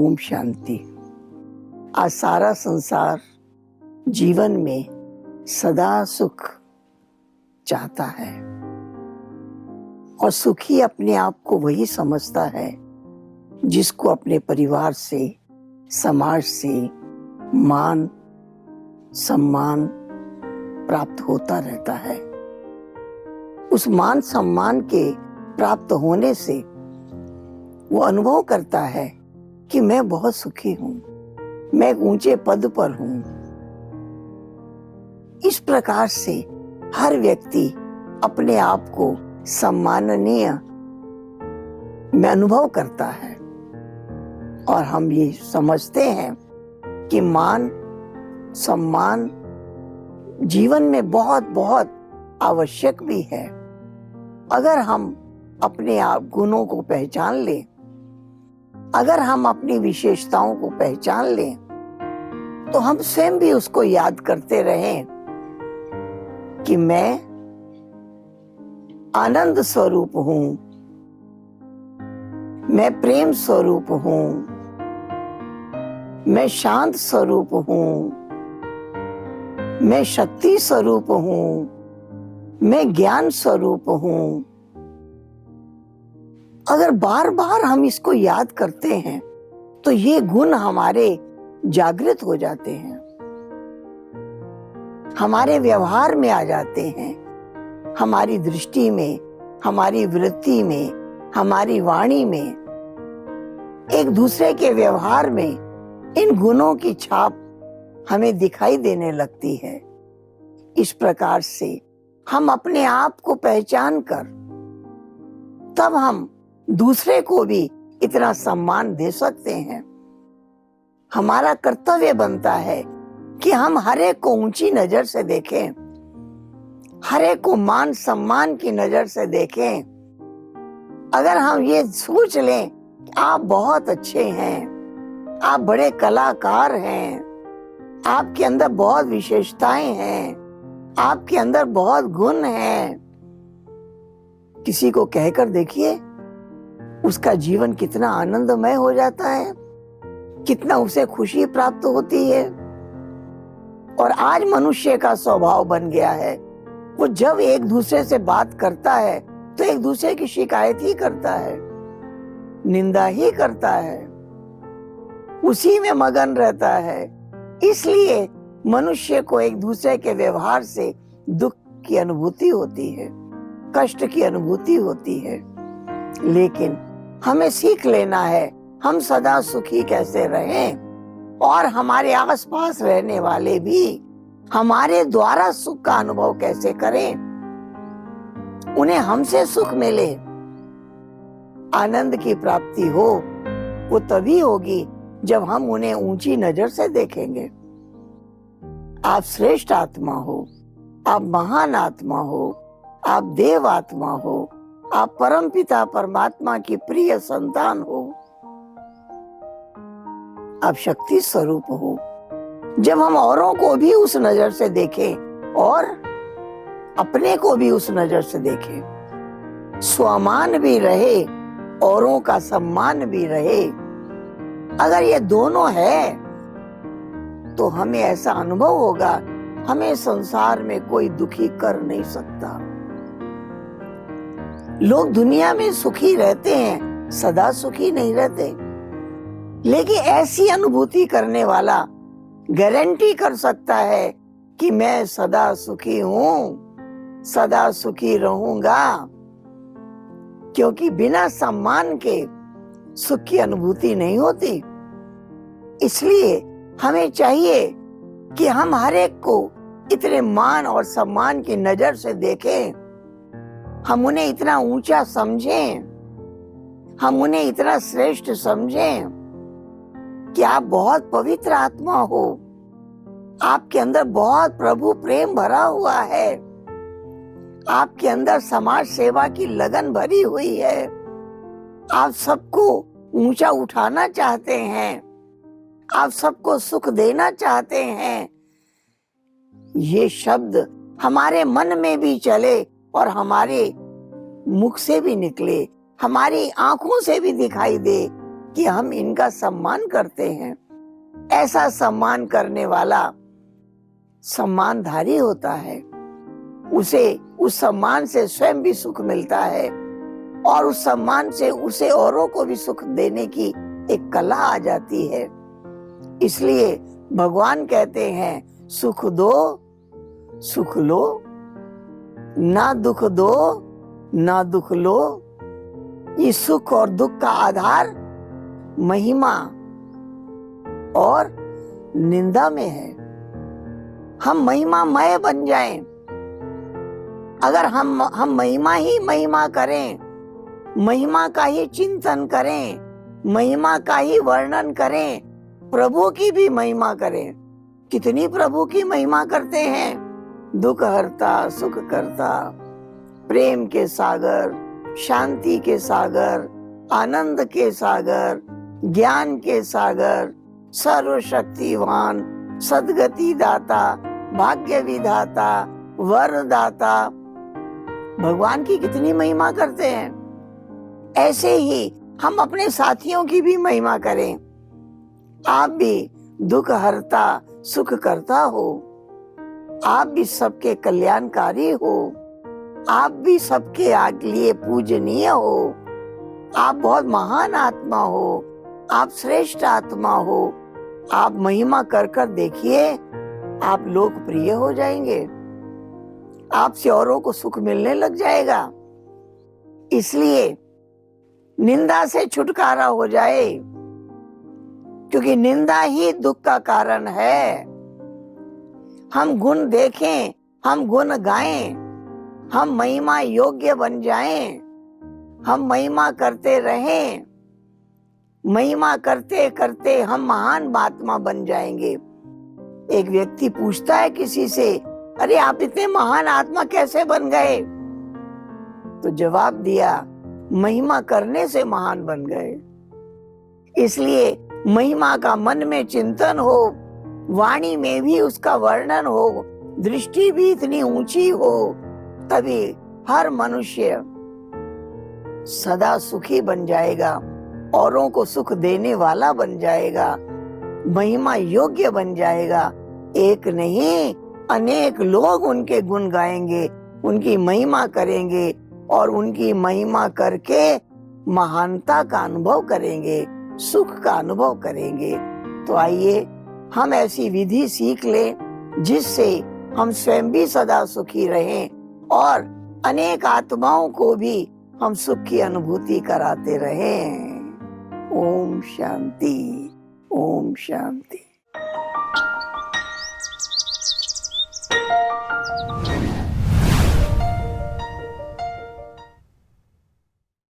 ओम शांति। आज सारा संसार जीवन में सदा सुख चाहता है और सुखी अपने आप को वही समझता है जिसको अपने परिवार से, समाज से मान सम्मान प्राप्त होता रहता है। उस मान सम्मान के प्राप्त होने से वो अनुभव करता है कि मैं बहुत सुखी हूं, मैं एक ऊंचे पद पर हूं। इस प्रकार से हर व्यक्ति अपने आप को सम्माननीय में अनुभव करता है और हम ये समझते हैं कि मान सम्मान जीवन में बहुत बहुत आवश्यक भी है। अगर हम अपने आप गुणों को पहचान लें, अगर हम अपनी विशेषताओं को पहचान लें, तो हम स्वयं भी उसको याद करते रहें कि मैं आनंद स्वरूप हूं, मैं प्रेम स्वरूप हूं, मैं शांत स्वरूप हूं, मैं शक्ति स्वरूप हूं, मैं ज्ञान स्वरूप हूं। अगर बार बार हम इसको याद करते हैं तो ये गुण हमारे जागृत हो जाते हैं, हमारे व्यवहार में आ जाते हैं, हमारी दृष्टि में, हमारी वृत्ति में, हमारी वाणी में, एक दूसरे के व्यवहार में इन गुणों की छाप हमें दिखाई देने लगती है। इस प्रकार से हम अपने आप को पहचान कर तब हम दूसरे को भी इतना सम्मान दे सकते हैं। हमारा कर्तव्य बनता है कि हम हर एक को ऊंची नजर से देखें, हर एक को मान सम्मान की नजर से देखें। अगर हम ये सोच लें कि आप बहुत अच्छे हैं, आप बड़े कलाकार हैं, आपके अंदर बहुत विशेषताएं हैं, आपके अंदर बहुत गुण हैं, किसी को कहकर देखिए उसका जीवन कितना आनंदमय हो जाता है, कितना उसे खुशी प्राप्त होती है। और आज मनुष्य का स्वभाव बन गया है, वो जब एक दूसरे से बात करता है तो एक दूसरे की शिकायत ही करता है, निंदा ही करता है, उसी में मगन रहता है। इसलिए मनुष्य को एक दूसरे के व्यवहार से दुख की अनुभूति होती है, कष्ट की अनुभूति होती है। लेकिन हमें सीख लेना है हम सदा सुखी कैसे रहें और हमारे आसपास रहने वाले भी हमारे द्वारा सुख का अनुभव कैसे करें, उन्हें हमसे सुख मिले। आनंद की प्राप्ति हो वो तभी होगी जब हम उन्हें ऊंची नजर से देखेंगे। आप श्रेष्ठ आत्मा हो, आप महान आत्मा हो, आप देव आत्मा हो, आप परम पिता परमात्मा की प्रिय संतान हो, आप शक्ति स्वरूप हो। जब हम औरों को भी उस नजर से देखें और अपने को भी उस नजर से देखें, स्वमान भी रहे, औरों का सम्मान भी रहे, अगर ये दोनों है तो हमें ऐसा अनुभव होगा हमें संसार में कोई दुखी कर नहीं सकता। लोग दुनिया में सुखी रहते हैं, सदा सुखी नहीं रहते, लेकिन ऐसी अनुभूति करने वाला गारंटी कर सकता है कि मैं सदा सुखी हूं, सदा सुखी रहूंगा, क्योंकि बिना सम्मान के सुख की अनुभूति नहीं होती। इसलिए हमें चाहिए कि हम हर एक को इतने मान और सम्मान की नजर से देखें, हम उन्हें इतना ऊंचा समझें, हम उन्हें इतना श्रेष्ठ समझें कि आप बहुत पवित्र आत्मा हो, आपके अंदर बहुत प्रभु प्रेम भरा हुआ है, आपके अंदर समाज सेवा की लगन भरी हुई है, आप सबको ऊंचा उठाना चाहते हैं, आप सबको सुख देना चाहते हैं। ये शब्द हमारे मन में भी चले और हमारे मुख से भी निकले, हमारी आंखों से भी दिखाई दे कि हम इनका सम्मान करते हैं। ऐसा सम्मान करने वाला सम्मानधारी होता है, उसे उस सम्मान से स्वयं भी सुख मिलता है और उस सम्मान से उसे औरों को भी सुख देने की एक कला आ जाती है। इसलिए भगवान कहते हैं सुख दो सुख लो, ना दुख दो ना दुख लो। ये सुख और दुख का आधार महिमा और निंदा में है। हम महिमामय बन जाएं। अगर हम महिमा ही महिमा करें, महिमा का ही चिंतन करें, महिमा का ही वर्णन करें, प्रभु की भी महिमा करें। कितनी प्रभु की महिमा करते हैं, दुख हरता सुख करता, प्रेम के सागर, शांति के सागर, आनंद के सागर, ज्ञान के सागर, सर्वशक्तिवान, सद्गति दाता, भाग्य विधाता, वरदाता, भगवान की कितनी महिमा करते हैं। ऐसे ही हम अपने साथियों की भी महिमा करें। आप भी दुख हरता सुख करता हो, आप भी सबके कल्याणकारी हो, आप भी सबके लिए पूजनीय हो, आप बहुत महान आत्मा हो, आप श्रेष्ठ आत्मा हो। आप महिमा कर कर देखिए, आप लोकप्रिय हो जाएंगे, आपसे औरों को सुख मिलने लग जाएगा। इसलिए निंदा से छुटकारा हो जाए, क्योंकि निंदा ही दुख का कारण है। हम गुण देखें, हम गुण गाएं, हम महिमा योग्य बन जाएं, हम महिमा करते रहें। महिमा करते करते हम महान महात्मा बन जाएंगे। एक व्यक्ति पूछता है किसी से, अरे आप इतने महान आत्मा कैसे बन गए? तो जवाब दिया, महिमा करने से महान बन गए। इसलिए महिमा का मन में चिंतन हो, वाणी में भी उसका वर्णन हो, दृष्टि भी इतनी ऊंची हो, तभी हर मनुष्य सदा सुखी बन जाएगा, औरों को सुख देने वाला बन जाएगा, महिमा योग्य बन जाएगा। एक नहीं अनेक लोग उनके गुण गाएंगे, उनकी महिमा करेंगे और उनकी महिमा करके महानता का अनुभव करेंगे, सुख का अनुभव करेंगे। तो आइए हम ऐसी विधि सीख लें जिससे हम स्वयं भी सदा सुखी रहें और अनेक आत्माओं को भी हम सुख की अनुभूति कराते रहें। ओम शांति, ओम शांति।